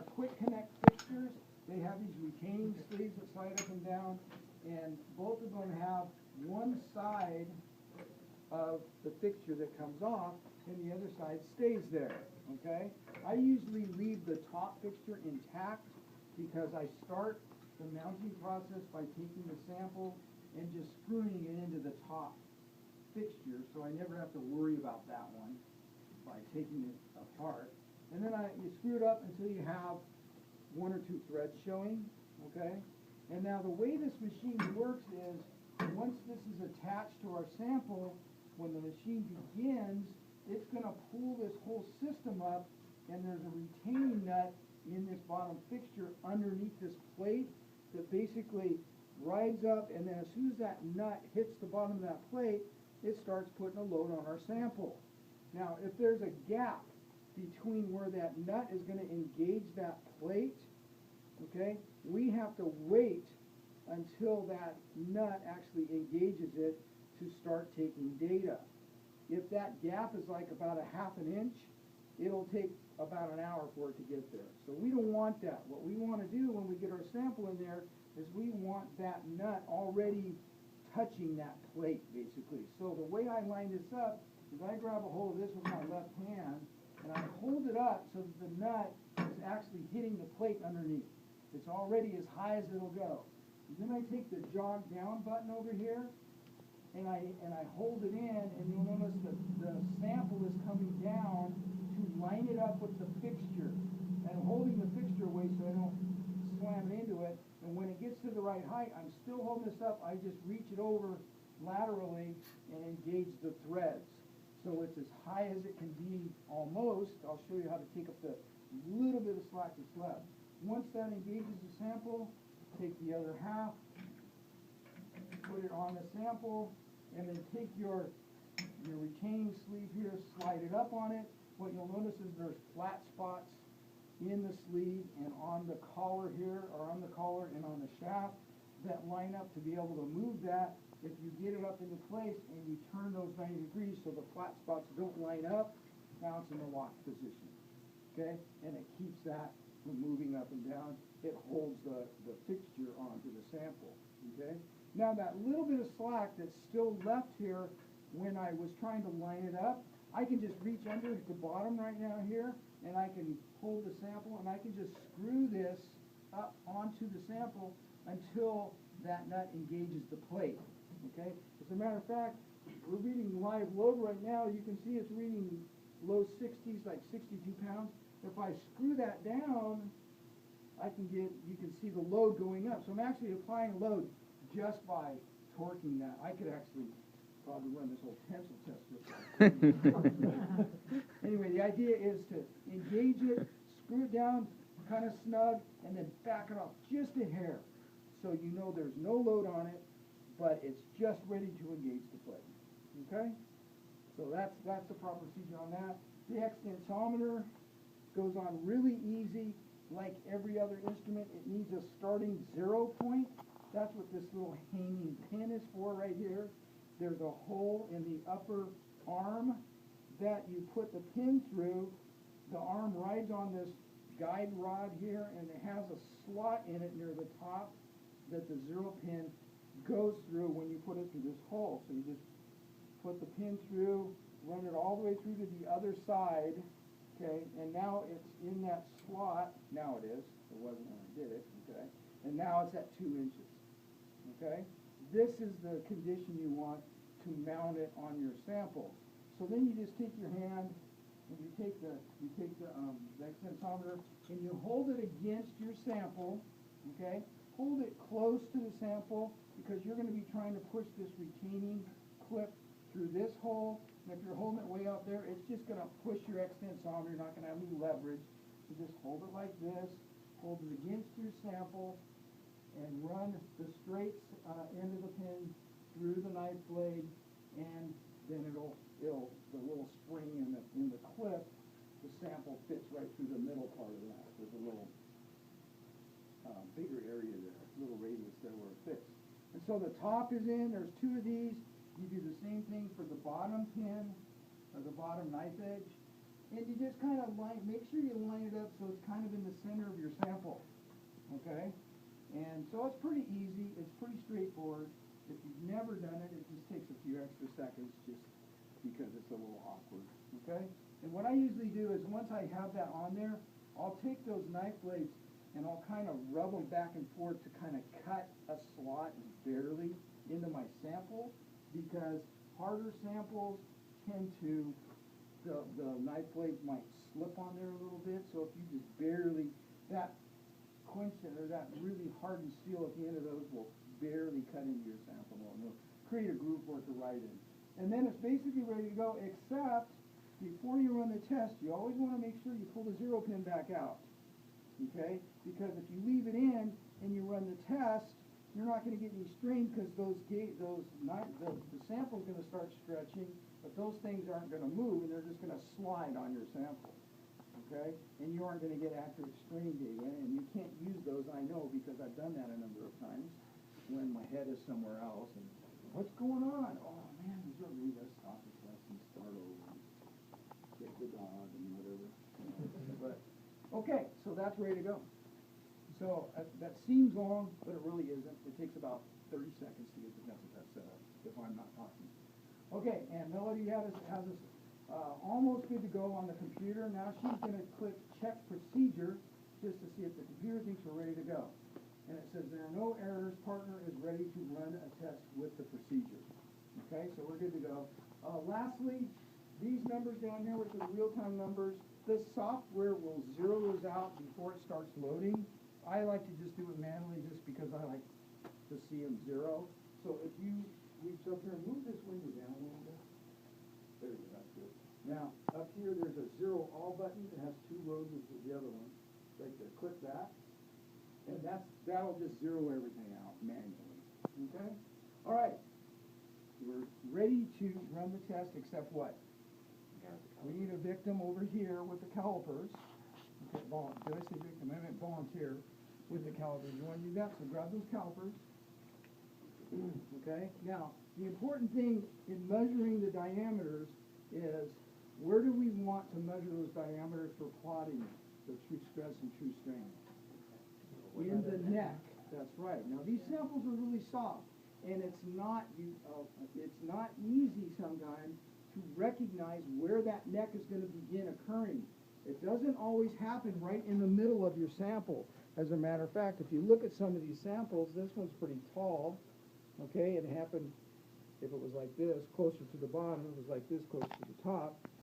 our quick connect fixtures, they have these retaining sleeves that slide up and down, and both of them have one side of the fixture that comes off, and the other side stays there, okay? I usually leave the top fixture intact because I start the mounting process by taking the sample and just screwing it into the top fixture, so I never have to worry about that one by taking it apart. And then you screw it up until you have one or two threads showing, okay? And now the way this machine works is, once this is attached to our sample, when the machine begins, it's going to pull this whole system up, and there's a retaining nut in this bottom fixture underneath this plate that basically rides up, and then as soon as that nut hits the bottom of that plate, it starts putting a load on our sample. Now, if there's a gap between where that nut is going to engage that plate, okay, we have to wait until that nut actually engages it to start taking data. If that gap is like about a half an inch, it'll take about an hour for it to get there. So we don't want that. What we want to do when we get our sample in there is we want that nut already touching that plate, basically. So the way I line this up is I grab a hold of this with my left hand, and I hold it up so that the nut is actually hitting the plate underneath. It's already as high as it'll go. And then I take the jog down button over here, and I hold it in, and you'll notice that the sample is coming down to line it up with the fixture. And I'm holding the fixture away so I don't slam it into it. And when it gets to the right height, I'm still holding this up. I just reach it over laterally and engage the threads. So it's as high as it can be almost. I'll show you how to take up the little bit of slack that's left. Once that engages the sample, take the other half, put it on the sample, and then take your retaining sleeve here, slide it up on it. What you'll notice is there's flat spots in the sleeve and on the collar here, or on the collar and on the shaft, that line up to be able to move that. If you get it up into place and you turn those 90 degrees so the flat spots don't line up, now it's in the locked position, okay? And it keeps that from moving up and down. It holds the fixture onto the sample, okay? Now that little bit of slack that's still left here when I was trying to line it up, I can just reach under at the bottom right now here, and I can hold the sample, and I can just screw this up onto the sample until that nut engages the plate, okay? As a matter of fact, we're reading live load right now. You can see it's reading low 60s, like 62 pounds. If I screw that down, you can see the load going up. So I'm actually applying load just by torquing that. I could actually probably run this whole tensile test just anyway, the idea is to engage it, screw it down kind of snug, and then back it off just a hair, so you know there's no load on it, but it's just ready to engage the plate. Okay? So that's the proper procedure on that. The extensometer goes on really easy. Like every other instrument, it needs a starting 0 point. That's what this little hanging pin is for right here. There's a hole in the upper arm that you put the pin through. The arm rides on this guide rod here, and it has a slot in it near the top that the 0 pin goes through when you put it through this hole. So you just put the pin through, run it all the way through to the other side, okay, and now it's in that slot. Now it is. It wasn't when I did it, okay, and now it's at 2 inches, okay. This is the condition you want to mount it on your sample. So then you just take your hand and you take the extensometer and you hold it against your sample, okay? Hold it close to the sample because you're going to be trying to push this retaining clip through this hole. And if you're holding it way out there, it's just going to push your extensometer. You're not going to have any leverage. So just hold it like this, hold it against your sample, and run the straight end of the pin through the knife blade, and then the little spring in the clip, the sample fits right through the middle part of that. There's a little bigger area there, little radius there where it fits. And so the top is in. There's 2 of these. You do the same thing for the bottom pin or the bottom knife edge. and you just kind of make sure you line it up so it's kind of in the center of your sample, okay? And so it's pretty easy, it's pretty straightforward. If you've never done it, it just takes a few extra seconds just because it's a little awkward, okay? And what I usually do is once I have that on there, I'll take those knife blades and I'll kind of rub them back and forth to kind of cut a slot barely into my sample, because harder samples tend to, the knife blades might slip on there a little bit. So if you just barely, that quenchant or that really hardened steel at the end of those will barely cut into your sample and it'll create a groove for it to write in. And then it's basically ready to go, except before you run the test, you always want to make sure you pull the 0 pin back out. Okay? Because if you leave it in and you run the test, you're not going to get any strain because the sample's going to start stretching, but those things aren't going to move and they're just going to slide on your sample. Okay? And you aren't going to get accurate strain data, and you can't use those, I know, because I've done that a number of times when my head is somewhere else and what's going on? Oh man, let's stop this lesson, start over, get the dog and whatever. But okay, so that's ready to go. So that seems long, but it really isn't. It takes about 30 seconds to get the test set up if I'm not talking. Okay, and Melody has us almost good to go on the computer. Now she's going to click check procedure just to see if the computer thinks we're ready to go. And it says there are no errors. Partner is ready to run a test with the procedure. Okay, so we're good to go. Lastly, these numbers down here, which are real-time numbers, the software will zero those out before it starts loading. I like to just do it manually just because I like to see them zero. So if you reach up here and move this window down a little bit. There you go, that's good. Now, up here there's a zero all button. It has 2 rows, which is the other one. Right there, click that. And that'll just zero everything out manually. Okay? All right. We're ready to run the test, except what? We need a victim over here with the calipers. Okay, did I say victim? I meant volunteer with the calipers. You want to do that? So grab those calipers. Okay? Now, the important thing in measuring the diameters is where do we want to measure those diameters for plotting the true stress and true strain? In the neck. That's right. Now, these samples are really soft, and it's not easy sometimes to recognize where that neck is going to begin occurring. It doesn't always happen right in the middle of your sample. As a matter of fact, if you look at some of these samples, this one's pretty tall. Okay, it happened, if it was like this, closer to the bottom, it was like this, closer to the top.